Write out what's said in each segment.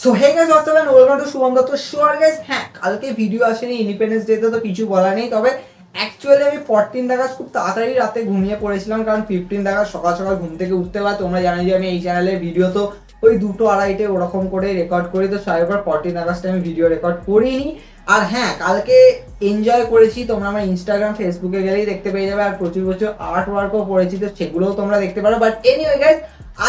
So hey guys what's up welcome to Shubham Dutta show. আর guys হ্যাঁ, কালকে ভিডিও আসেনি, ইন্ডিপেন্ডেন্স ডেতে তো কিছু বলা নেই। তবে অ্যাকচুয়ালি আমি 14 নাগাদ খুব তাড়াতাড়ি রাতে ঘুমিয়ে পড়েছিলাম, কারণ 15 নাগাদ সকাল সকাল ঘুম থেকে উঠতে পারে। তোমরা জানো যে আমি এই চ্যানেলের ভিডিও তো ওই 2-2:30 ওরকম করে রেকর্ড করি, তো সাইবার 14 আগস্টে আমি ভিডিও রেকর্ড করিনি। আর হ্যাঁ, কালকে এনজয় করেছি, তোমরা আমার ইনস্টাগ্রাম ফেসবুকে গেলেই দেখতে পেয়ে যাবে। আর প্রচুর প্রচুর আর্ট ওয়ার্কও করেছি, তো সেগুলোও তোমরা দেখতে পারো। বাট এনিওয়ে গাইস,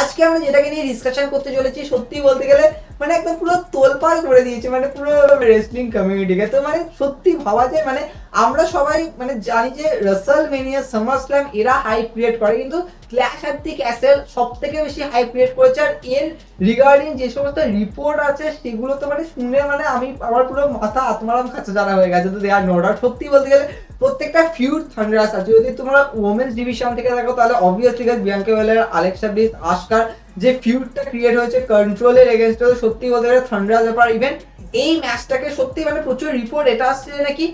আজকে আমরা যেটাকে নিয়ে ডিসকাশন করতে চলেছি, সত্যি বলতে গেলে মানে একদম পুরো তোলপাড় করে দিয়েছে, মানে পুরো রেসলিং কমিউনিটিকে। তো মানে সত্যি ভাবা যায়, মানে আমরা সবাই মানে জানি যে রাসেলমেনিয়া, সামার স্ল্যাম এরা হাইপ ক্রিয়েট করে, কিন্তু ক্ল্যাশ অ্যাট দি ক্যাসেল সব থেকে বেশি হাইপ ক্রিয়েট করেছে। আর এর রিগার্ডিং যে সমস্ত রিপোর্ট আছে সেগুলো তো মানে শুনে মানে আমার পুরো মাথা আত্মারাম খাচ্ছে জানা হয়ে গেছে। তো দেয়ার নো ডাউট, সত্যি বলতে গেলে প্রত্যেকটা ফিউড থান্ডারাস আছে। যদি তোমরা ওমেন্স ডিভিশন থেকে দেখো তাহলে অবভিয়াসলি বিয়াঙ্কা বেলার, আলেক্সা ব্লিস, আস্কার যে ফিউডটা ক্রিয়েট হয়েছে কন্ট্রোলের এগেইনস্টে, সত্যি বলতে গেলে থান্ডারাস ব্যাপার। ইভেন এই ম্যাচটাকে সত্যি মানে প্রচুর রিপোর্ট এটা আসছে যে নাকি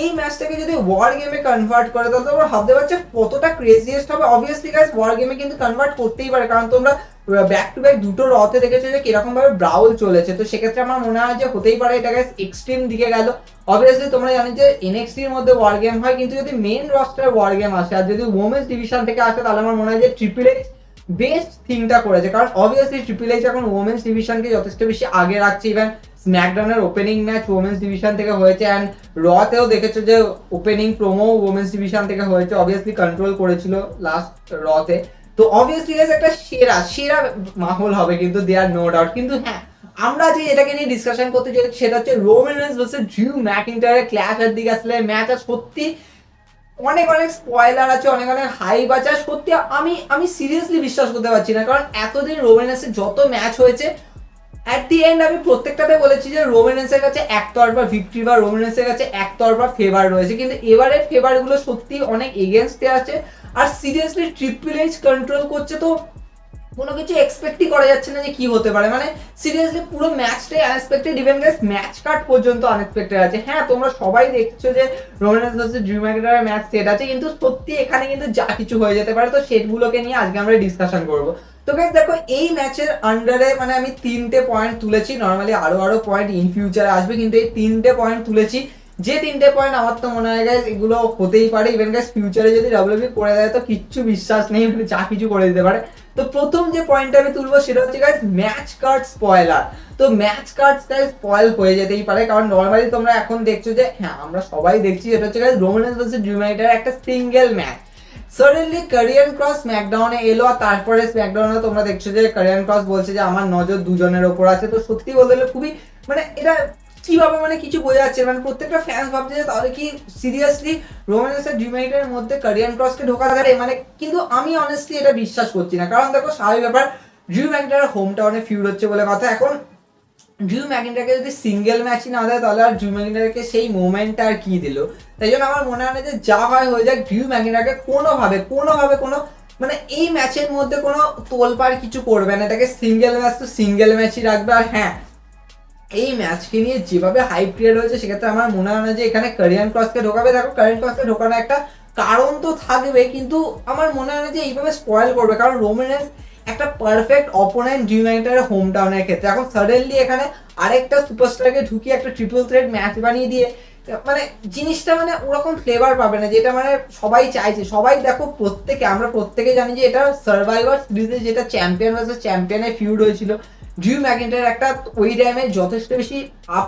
এই ম্যাচটাকে যদি ওয়ার গেমে কনভার্ট করে তাহলে তোমরা ভাবতে পারছো কতটা ক্রেজিয়েস্ট হবে। অবভিয়াসলি গাইস ওয়ার গেমে কিন্তু কনভার্ট করতেই পারে, কারণ তোমরা ব্যাক টু ব্যাক দুটো রতে দেখেছো যে কিরকম ভাবে ব্রাউল চলেছে। তো সেক্ষেত্রে আমার মনে হয় যে হতেই পারে এটা গাইস এক্সট্রিম দিকে গেল। অবভিয়াসলি তোমরা জানো যে এনএক্সটি এর মধ্যে ওয়ার গেম হয়, কিন্তু যদি মেইন রস্টারে ওয়ার গেম আসে আর যদি ওমেন্স ডিভিশন থেকে আসে তাহলে আমার মনে হয় যে ট্রিপল এইচ বেস্ট থিংটা করেছে। কারণ অবভিয়াসলি ট্রিপল এইচ এখন ওমেন্স ডিভিশনকে যথেষ্ট বেশি আগে রাখছে। ইভেন স্ম্যাকডাউনের ওপেনিং ম্যাচ ওমেন্স ডিভিশন থেকে হয়েছে, অ্যান্ড রতেও দেখেছো যে ওপেনিং প্রোমো ওমেন্স ডিভিশন থেকে হয়েছে। অবভিয়াসলি কন্ট্রোল করেছিল লাস্ট রতে। তো অবভিয়াসলি একটা সেরা সেরা মাহল হবে, কিন্তু দেয়ার নো ডাউট। কিন্তু হ্যাঁ, আমরা যে এটাকে নিয়ে ডিসকাশন করতে চাই সেটা হচ্ছে রোমান রেন্স ভার্সেস ড্রিউ ম্যাকিন্টায়ারের ক্ল্যাশ এর দিকে আসলে ম্যাচ। আর সত্যি অনেক অনেক স্পয়লার আছে, অনেক অনেক হাইপ আছে। আর সত্যি আমি সিরিয়াসলি বিশ্বাস করতে পারছি না, কারণ এতদিন রোমান রেন্সের যত ম্যাচ হয়েছে অ্যাট দি এন্ড আমি প্রত্যেকটাতে বলেছি যে রোমান রেন্সের কাছে একতরফা ভিক্টরি বা রোমান রেন্সের কাছে একতরফা ফেভার রয়েছে, কিন্তু এবারের ফেভারগুলো সত্যি অনেক এগেনস্টে আছে। আর সিরিয়াসলি ট্রিপল এইচ কন্ট্রোল করছে, তো কোনো কিছু এক্সপেক্টই করা যাচ্ছে না যে কি হতে পারে। মানে সিরিয়াসলি পুরো ম্যাচটাই unexpected, even guys match card পর্যন্ত আনএক্সপেক্টেড আছে। হ্যাঁ, তোমরা সবাই দেখছো যে রোমান রেন্স ভার্সেস ড্রিউ ম্যাকিন্টায়ারের ম্যাচ সেট আছে, কিন্তু সত্যি এখানে কিন্তু যা কিছু হয়ে যেতে পারে। তো সেটগুলোকে নিয়ে আজকে আমরা ডিসকাশন করবো। তো গাইস দেখো, এই ম্যাচের আন্ডারে মানে আমি 3টে পয়েন্ট তুলেছি। নর্মালি আরো পয়েন্ট ইন ফিউচারে আসবে, কিন্তু এই 3টে পয়েন্ট তুলেছি। যে 3টে পয়েন্ট আমার তো মনে হয় গাইস এগুলো হতেই পারে। ইভেন গাইস ফিউচারে যদি ডাব্লিউডাব্লিউই করে দেয় তো কিচ্ছু বিশ্বাস নেই, মানে যা কিছু করে দিতে পারে। তো প্রথম যে পয়েন্টটা আমি তুলবো সেটা হচ্ছে গাইস ম্যাচ কার্ড স্পয়লার। তো ম্যাচ কার্ড গাইস স্পয়েল হয়ে যেতেই পারে, কারণ নরমালি তোমরা এখন দেখছো যে হ্যাঁ আমরা সবাই দেখছি এটা হচ্ছে guys Roman Reigns versus Drew McIntyre একটা single match. Suddenly Karrion Kross স্ম্যাকডাউনে এলো, আর তারপরে স্ম্যাকডাউনে তোমরা দেখছো যে কারিয়ান ক্রস বলছে যে আমার নজর দুজনের ওপর আছে। তো সত্যি বলতে গেলে খুবই মানে এটা কিভাবে মানে কিছু বোঝা যাচ্ছে, মানে প্রত্যেকটা ফ্যান্স ভাবছে যে তাহলে কি সিরিয়াসলি রোমান রেন্স আর ড্রিউ ম্যাকিন্টায়ারের মধ্যে কারিয়ান ক্রসকে ঢোকা যাবে, মানে কিন্তু আমি অনেস্টলি এটা বিশ্বাস করছি না। কারণ দেখো স্বাভাবিক ব্যাপার, ড্রিউ ম্যাকিন্টায়ারের হোম টাউনে ফিউড হচ্ছে বলে কথা। এখন ড্রিউ ম্যাকিন্টায়ারকে যদি সিঙ্গেল ম্যাচই না দেয় তাহলে আর ড্রিউ ম্যাকিন্টায়ারকে সেই মোমেন্টটা আর কি দিল। তাই জন্য আমার মনে হয় না যে যা হয় হয়ে যাক, ড্রিউ ম্যাকিন্টায়ারকে কোনোভাবে কোনো মানে এই ম্যাচের মধ্যে কোনো তোলপাড় কিছু করবে না। এটাকে সিঙ্গেল ম্যাচ তো সিঙ্গেল ম্যাচই রাখবে। আর হ্যাঁ, এই ম্যাচকে নিয়ে যেভাবে হাইপ ক্রিয়েট হয়েছে সেক্ষেত্রে আমার মনে হয় না যে এখানে কারিয়ান ক্রসকে ঢোকাবে। দেখো কারিয়ান ক্রসকে ঢোকানো একটা কারণ তো থাকবে, কিন্তু আমার মনে হয় না যে এইভাবে স্পয়েল করবে, কারণ রোমান রেন্স একটা পারফেক্ট অপোনেন্ট ড্রিউ ম্যাকিন্টায়ারের হোম টাউনের ক্ষেত্রে। এখন সাডেনলি এখানে আরেকটা সুপারস্টারকে ঢুকিয়ে একটা ট্রিপল থ্রেট ম্যাচ বানিয়ে দিয়ে মানে জিনিসটা মানে ওরকম ফ্লেভার পাবে না, যেটা মানে সবাই চাইছে। সবাই দেখো আমরা প্রত্যেকে জানি যে এটা সার্ভাইভার সিরিজে যেটা চ্যাম্পিয়ন ভার্সেস চ্যাম্পিয়নের ফিউড হয়েছিল, ড্রিউ ম্যাকিন্টায়ার একটা ওই টাইমে যথেষ্ট বেশি আপ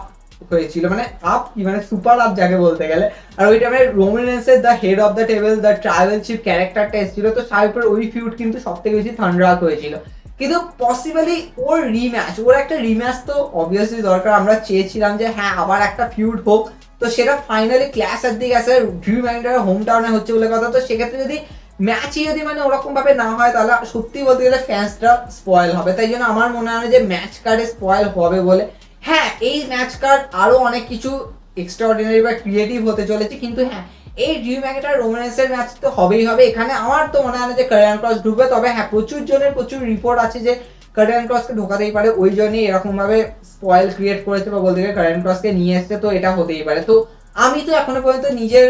হয়েছিল, মানে আপ কি মানে সুপার আপ যাকে বলতে গেলে। আর ওই টাইমে রোমান রেন্সের the head of the table the tribal chief ক্যারেক্টারটা এসেছিল, তো সাইপের ওই ফিউড কিন্তু সব থেকে বেশি থান্ডারাস হয়েছিল। কিন্তু পসিবলি ওর একটা রিম্যাচ তো অবভিয়াসলি দরকার। আমরা চেয়েছিলাম যে হ্যাঁ আবার একটা ফিউড হোক, তো সেটা ফাইনালি ক্ল্যাশ এর দিকে আসে ড্রিউ ম্যাকিন্টায়ার হোম টাউনে হচ্ছে বলে কথা। তো সেক্ষেত্রে যদি ম্যাচই যদি মানে ওরকম ভাবে না হয় তাহলে সত্যি বলতে গেলে ফ্যান্সরা স্পয়েল হবে। তাই জন্য আমার মনে হয় যে ম্যাচ কার্ডে স্পয়েল হবে বলে। হ্যাঁ, এই ম্যাচ কার্ড আরো অনেক কিছু এক্সট্রাঅর্ডিনারি বা ক্রিয়েটিভ হতে চলেছে, কিন্তু হ্যাঁ এই ড্রিউ ম্যাকিন্টায়ার রোমান রেন্সের ম্যাচ তো হবেই হবে। এখানে আমার তো মনে হয় না যে কারিয়ান ক্রস ঢুকবে। তবে হ্যাঁ, প্রচুর রিপোর্ট আছে যে কারিয়ান ক্রসকে ঢোকাতেই পারে, ওই জন্যই এরকম ভাবে স্পয়েল ক্রিয়েট করেছে বা বলতে গেলে কারিয়ান ক্রসকে নিয়ে এসছে। তো এটা হতেই পারে। তো আমি তো এখনো পর্যন্ত নিজের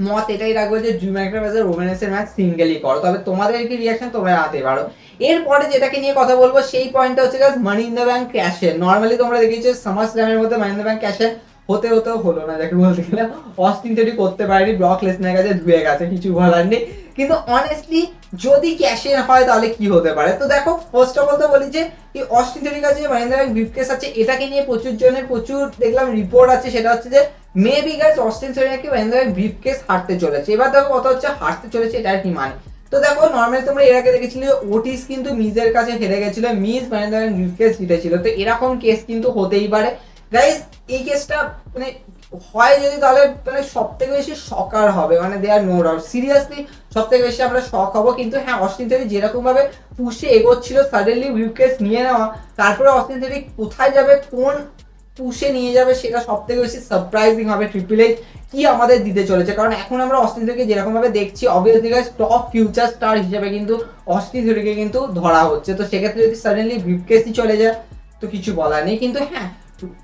মত এটাই রাখবো যে ড্রিউ ম্যাকিন্টায়ার ভার্সেস রোমান রেন্সের ম্যাচ সিঙ্গেলই করো। তবে তোমাদের কি রিঅ্যাকশন তোমরা জানাতে পারো। এরপরে যেটাকে নিয়ে কথা বলবো সেই পয়েন্টটা হচ্ছে guys money in the bank cache. Normally তোমরা দেখেছো সামার স্ল্যামের মধ্যে মানি ইন দ্য ব্যাংক ক্যাশে হতেও হলো না, যাকে বলতে গেলে অস্টিন থেরি করতে পারেনি, ব্রক লেসনারের কাছে ধুয়ে গেছে, কিছু বলার নেই। কিন্তু অনেস্টলি যদি ক্যাশে হয় তাহলে কি হতে পারে? তো দেখো ফার্স্ট অফ অল তো বলি যে এই অস্টিন থেরির কাছে মানি ইন দ্য ব্যাংক ব্রিফকেস আছে, এটাকে নিয়ে প্রচুর জনের প্রচুর দেখলাম রিপোর্ট আছে, সেটা হচ্ছে যে মেবি গাইস অস্টিন থেরি নাকি মানি ইন দ্য ব্যাংক ব্রিফকেস হারতে চলেছে। এবার দেখো কথা হচ্ছে হারতে চলেছে এটা কি মানে? তো দেখো নর্মালি তোমরা এর আগে দেখেছিলে ওটিস কিন্তু মিজের কাছে হেরে গেছিল, Miz money in the bank briefcase জিতেছিল। তো এরকম কেস কিন্তু হতেই পারে গাইস। এই কেসটা মানে হয় যদি তাহলে মানে সব থেকে বেশি শকার হবে, মানে দেয়ার নো ডাউট, সিরিয়াসলি সব থেকে বেশি আমরা শক হবো। কিন্তু হ্যাঁ অস্টিন থেরি যেরকম ভাবে পুষে এগোচ্ছিল সাডেনলি ব্রিফকেস নিয়ে নেওয়া, তারপরে অস্টিন থেরি কোথায় যাবে, কোন পুষে নিয়ে যাবে, সেটা সব থেকে বেশি সারপ্রাইজিং হবে ট্রিপল এইচ কি আমাদের দিতে চলেছে। কারণ এখন আমরা অস্টিন থেরিকে যেরকম ভাবে দেখছি obviously guys top future star হিসেবে কিন্তু অস্টিন থেরিকে কিন্তু ধরা হচ্ছে। তো সেক্ষেত্রে যদি সাডেনলি ব্রিফকেসই চলে যায় তো কিছু বলার নেই। কিন্তু হ্যাঁ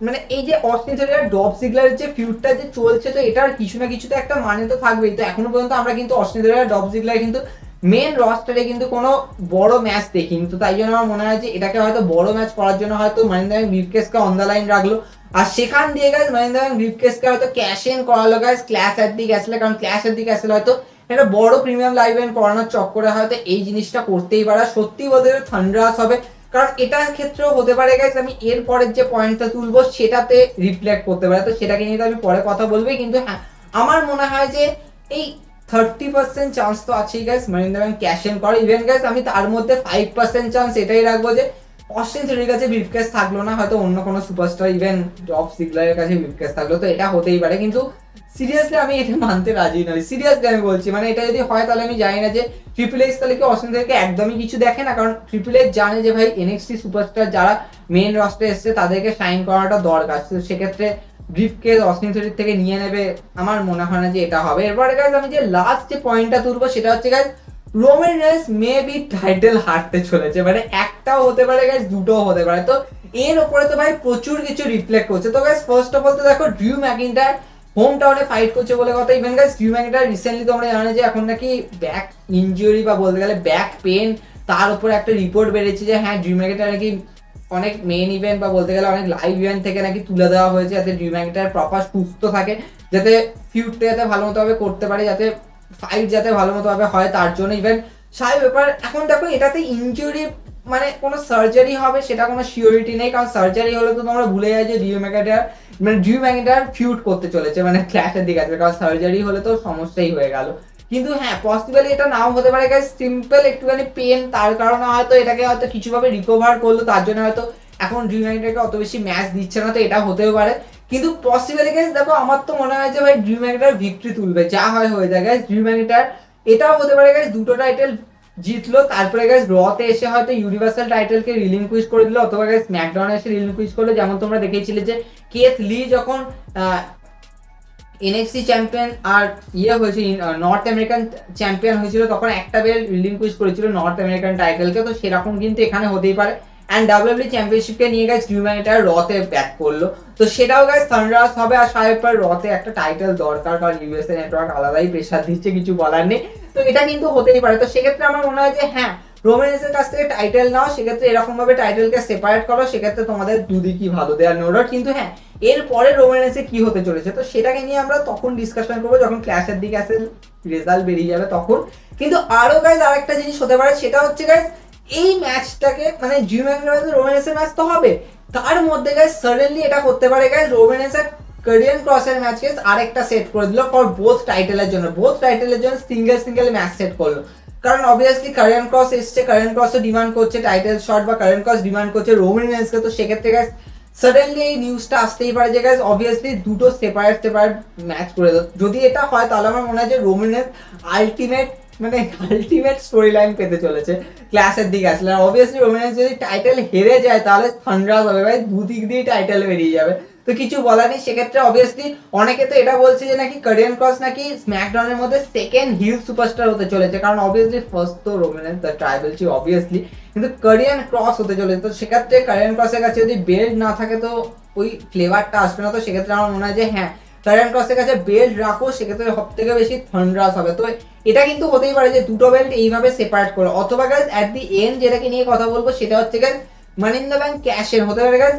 মানে এই যে অস্টিন থেরি আর ডলফ জিগলারের যে ফিউডটা যে চলছে, তো এটার কিছু না কিছু তো একটা মানে তো থাকবেই। তো এখনো পর্যন্ত আমরা কিন্তু অস্টিন থেরি আর ডলফ জিগলার কিন্তু মেন রস্টারে কিন্তু কোনো বড় ম্যাচ দেখিনি। তো তাই জন্য আমার মনে হয় যে এটাকে হয়তো বড় ম্যাচ করার জন্য হয়তো মানি ইন দ্য ব্যাংক ব্রিফকেসকে অন দ্য লাইন রাখলো, আর সেখান দিয়ে guys money in the bank ব্রিফকেসকে হয়তো ক্যাশ ইন করালো গাইস ক্ল্যাশ এট দি ক্যাসেলে। কারণ ক্ল্যাশ এট দি ক্যাসেলে হয়তো একটা বড় প্রিমিয়াম লাইভ ইভেন্ট করানোর চক্করে হয়তো এই জিনিসটা করতেই পারে। সত্যি বলতে গেলে থান্ডারাস হবে, কারণ এটার ক্ষেত্রেও হতে পারে গাইস আমি এর পরের যে পয়েন্টটা তুলবো সেটাতে রিফ্লেক্ট করতে পারে। তো সেটাকে নিয়ে তো আমি পরে কথা বলবোই। কিন্তু হ্যাঁ আমার মনে হয় যে এই 30% চান্স তো আছেই guys money in the bank cash in করে। ইভেন গাইস আমি তার মধ্যে 5% চান্স এটাই রাখবো যে অস্টিন থেরির কাছে ব্রিফকেস থাকলো না, হয়তো অন্য কোনো সুপারস্টার ইভেন ডলফ জিগলারের কাছে ব্রিফকেস থাকলো। তো এটা হতেই পারে, কিন্তু সিরিয়াসলি আমি এটা মানতে রাজি নই। সিরিয়াসলি আমি বলছি, মানে এটা যদি হয় তাহলে আমি জানি না যে ট্রিপল এইচ তাহলে কি অস্টিন থেরিকে একদমই কিছু দেখে না। কারণ ট্রিপল এইচ জানে যে ভাই এনএক্সটি সুপারস্টার যারা মেন রস্টে এসছে তাদেরকে সাইন করাটা দরকার। তো সেক্ষেত্রে ব্রিফকেস অস্টিন থেরির থেকে নিয়ে নেবে, আমার মনে হয় না যে এটা হবে। এরপরে গাইস আমি যে লাস্ট যে পয়েন্টটা তুলবো সেটা হচ্ছে guys Roman Reigns maybe title হারতে চলেছে, মানে একটাও হতে পারে গাইস, দুটোও হতে পারে। তো এর উপরে তো ভাই প্রচুর কিছু রিফ্লেক্ট করছে। তো গাইস ফার্স্ট অফ অল তো দেখো ড্রিউ ম্যাকিন্টায়ার হোম টাউনে ফাইট করছে বলে কথা। ইভেন গাইস ড্রিউ ম্যাকিন্টায়ার রিসেন্টলি তোমরা জানো যে এখন নাকি ব্যাক ইনজুরি বা বলতে গেলে ব্যাক পেন, তার উপরে একটা রিপোর্ট বেরিয়েছে যে হ্যাঁ ড্রিউ ম্যাকিন্টায়ার নাকি অনেক মেইন ইভেন্ট বা বলতে গেলে অনেক লাইভ ইভেন্ট থেকে নাকি তুলে দেওয়া হয়েছে, যাতে ড্রিউ ম্যাকিন্টায়ার প্রপার সুস্থ থাকে, যাতে ফিউডটা যাতে ভালো মতো ভাবে করতে পারে, যাতে ফাইট যাতে ভালো মতো ভাবে হয় তার জন্য। ইভেন স্বাভাবিক ব্যাপার, এখন দেখো এটাতে ইনজুরি মানে কোনো সার্জারি হবে সেটা কোনো সিওরিটি নেই। কারণ সার্জারি হলে তো তোমরা ভুলে যায় যে ড্রিউ ম্যাকিন্টায়ার ফিউড করতে চলেছে, মানে ক্ল্যাশের দিকে আসবে। কারণ সার্জারি হলে তো সমস্যাই হয়ে গেল। কিন্তু হ্যাঁ পসিবলি এটা নাও হতে পারে গাইস, সিম্পল একটুখানি পেন, তার কারণে হয়তো এটাকে হয়তো কিছুভাবে রিকভার করলো, তার জন্য হয়তো এখন ড্রিউ ম্যাকিন্টায়ারকে অত বেশি ম্যাচ দিচ্ছে না। তো এটা হতেও পারে, কিন্তু পসিবলি গাইস দেখো আমার তো মনে হয় যে ভাই ড্রিউ ম্যাকিন্টায়ার ভিক্টরি তুলবে, যা হয় হয়ে যায় গাইস। ড্রিউ ম্যাকিন্টায়ার এটাও হতে পারে গাইস দুটো টাইটেল জিতলো, তারপরে গাইস রতে এসে হয়তো ইউনিভার্সাল টাইটেলকে রিলিঙ্কুইশ করে দিল, অথবা গাইস স্ম্যাকডাউনে এসে রিলিঙ্কুইশ করলো। যেমন তোমরা দেখেছিলে যে কেথ লি যখন এনএক্সটি চ্যাম্পিয়ন আর হয়েছিল নর্থ আমেরিকান চ্যাম্পিয়ন হয়েছিল, তখন একটা বেল রিলিঙ্কুইশ করেছিল নর্থ আমেরিকান টাইটেলকে। তো সেরকম কিন্তু এখানে হতেই পারে। অ্যান্ড ডাব্লিউডাব্লিউ চ্যাম্পিয়নশিপকে নিয়ে গাইস ড্রিউ ম্যাকিন্টায়ার রতে ব্যাক করলো, তো সেটাও গাইস থান্ডারাস হবে। আর সাহেব রতে একটা টাইটেল দরকার, কারণ ইউএসএ নেটওয়ার্ক আলাদাই প্রেশার দিচ্ছে, কিছু বলার নেই। তো এটা কিন্তু হতেই পারে। তো সেক্ষেত্রে আমার মনে হয় যে হ্যাঁ রোমান রেন্সের কাছ থেকে টাইটেল নাও, সেক্ষেত্রে এরকম ভাবে টাইটেলকে সেপারেট করো, সেক্ষেত্রে তোমাদের দুদিকই ভালো, দেয়ার নো ডাউট। কিন্তু হ্যাঁ এরপরে রোমান রেন্সে কি হতে চলেছে তো সেটাকে নিয়ে আমরা তখন ডিসকাশন করবো, যখন ক্ল্যাশের দিকে আসে রেজাল্ট বেরিয়ে যাবে তখন। কিন্তু আরো গাইস আরেকটা জিনিস হতে পারে, সেটা হচ্ছে গাইস এই ম্যাচটাকে মানে ড্রিউ ম্যাকিন্টায়ার রোমান রেন্সের ম্যাচ তো হবে, তার মধ্যে গাইস সাডেনলি এটা করতে পারে গাইস রোমান রেন্স আর কারিয়ান ক্রসের ম্যাচ কেস আরেকটা সেট করে দিল ফর বোথ টাইটেলের জন্য। বোথ টাইটেলের জন্য সিঙ্গেল ম্যাচ সেট করলো, কারণ অবভিয়াসলি কারিয়ান ক্রস এসছে, কারিয়ান ক্রসও ডিমান্ড করছে টাইটেল শট, বা কারিয়ান ক্রস ডিমান্ড করছে রোমান রেন্সকে। তো সেক্ষেত্রে গাইস সাডেনলি এই নিউজটা আসতেই পারে যে গাইস অবভিয়াসলি দুটো সেপারেট ম্যাচ করে দাও। যদি এটা হয় তাহলে আমার মনে হয় যে Roman Reigns ultimate story line পেতে চলেছে ক্লাসের দিকে আসলে। অবভিয়াসলি রোমান রেন্স যদি টাইটেল হেরে যায় তাহলে থান্ডারাস হবে ভাই, দুদিক দিয়ে টাইটেল বেরিয়ে যাবে, তো কিছু বলার নেই। সেক্ষেত্রে অবভিয়াসলি অনেকে তো এটা বলছে যে নাকি কারিয়ান ক্রস নাকি স্ম্যাকডাউনের মধ্যে সেকেন্ড হিল সুপারস্টার হতে চলেছে, কারণ অবভিয়াসলি ফার্স্ট তো Roman Reigns the tribal chief obviously, কিন্তু কারিয়ান ক্রস হতে চলেছে। তো সেক্ষেত্রে কারিয়ান ক্রসের কাছে যদি বেল্ট না থাকে তো ওই ফ্লেভারটা আসবে না। তো সেক্ষেত্রে আমার মনে হয় যে হ্যাঁ কারিয়ান ক্রসের কাছে বেল্ট রাখো, সেক্ষেত্রে সব থেকে বেশি থান্ডারাস হবে। তো এটা কিন্তু হতেই পারে যে দুটো বেল্ট এইভাবে সেপারেট করে, অথবা গাইস অ্যাট দি এন্ড যেটাকে নিয়ে কথা বলবো সেটা হচ্ছে guys money in the bank cash in হতে পারে গাইস,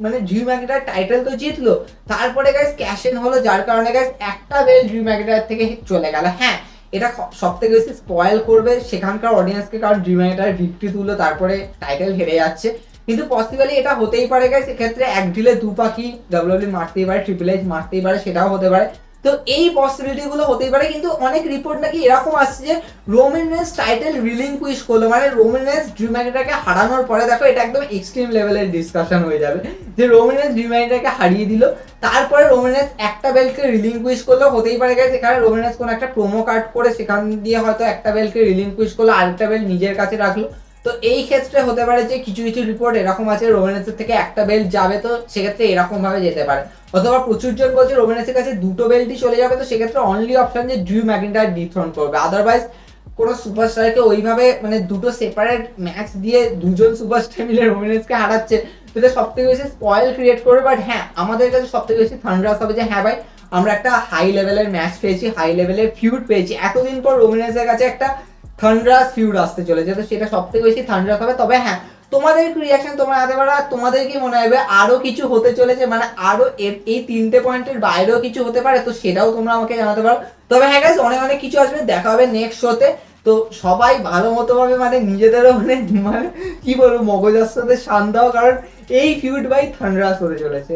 মানে ড্রিউ ম্যাকিন্টায়ার টাইটেল তো জিতলো, তারপরে গাইস ক্যাশ ইন হলো, যার কারণে গাইস একটা বেল্ট ড্রিউ ম্যাকিন্টায়ার থেকে চলে গেল। হ্যাঁ, এটা সব থেকে বেশি স্পয়েল করবে সেখানকার অডিয়েন্সকে, কারণ ড্রিউ ম্যাকিন্টায়ার ভিক্টরি তুললো তারপরে টাইটেল হেরে যাচ্ছে। কিন্তু পসিবলি এটা হতেই পারে গাইস, সেক্ষেত্রে এক ঢিলে দু পাখি, ডাব্লিউডাব্লিউ মারতেই পারে, ট্রিপল এইচ মারতেই পারে, সেটাও হতে পারে। তো এই পসিবিলিটি গুলো হতেই পারে। কিন্তু অনেক রিপোর্ট নাকি এরকম আসছে যে রোমান রেন্স টাইটেল রিলিঙ্কুইশ করলো, মানে রোমান রেন্স ড্রিউ ম্যাকিন্টায়ারকে হারানোর পরে দেখো এটা একদম এক্সট্রিম লেভেলের ডিসকাশন হয়ে যাবে যে রোমান রেন্স ড্রিউ ম্যাকিন্টায়ারকে হারিয়ে দিল, তারপরে রোমান রেন্স একটা বেল্টকে রিলিঙ্কুইশ করলো, হতেই পারে গাইস এখানে রোমান রেন্স কোনো একটা প্রোমো কার্ড করে সেখান দিয়ে হয়তো একটা বেল্টকে রিলিঙ্কুইশ করলো, আরেকটা বেল্ট নিজের কাছে রাখলো। তো এই ক্ষেত্রে হতে পারে যে কিছু কিছু রিপোর্ট এরকম আছে রোমান রেন্সের থেকে একটা বেল্ট যাবে, তো সেক্ষেত্রে এরকম ভাবে যেতে পারে। অথবা প্রচুর জন বলছে রোমান রেন্সের কাছে দুটো বেল্টই চলে যাবে, তো সেক্ষেত্রে অনলি অপশন যে ড্রিউ ম্যাকিন্টায়ার ডিথ্রন করবে, আদারওয়াইজ কোনো সুপারস্টারকে ওইভাবে মানে দুটো সেপারেট ম্যাচ দিয়ে দুজন সুপারস্টার মিলে রোমান রেন্সকে হারাচ্ছে, সেটা সব থেকে বেশি স্পয়েল ক্রিয়েট করবে। বাট হ্যাঁ, আমাদের কাছে সব থেকে বেশি থান্ডারাস হবে যে হ্যাঁ ভাই আমরা একটা হাই লেভেলের ম্যাচ পেয়েছি, হাই লেভেলের ফিউড পেয়েছি, এতদিন পর রোমান রেন্সের কাছে একটা থান্ডারাস ফিউড আসতে চলেছে, তো সেটা সব থেকে বেশি থান্ডারাস হবে। তবে হ্যাঁ, তোমাদের রিয়াকশন তোমরা জানাতে পারো, তোমাদের কি মনে হবে আরো কিছু হতে চলেছে, মানে আরো এই তিনটে পয়েন্টের বাইরেও কিছু হতে পারে, তো সেটাও তোমরা আমাকে জানাতে পারো। তবে হ্যাঁ গাইস, অনেক অনেক কিছু আসবে, দেখা হবে নেক্সট শোতে। তো সবাই ভালো মতো ভাবে মানে নিজেদেরও মানে কি বলবো মগজার সাথে শান দাও, কারণ এই ফিউড বাই থান্ডারাস হতে চলেছে।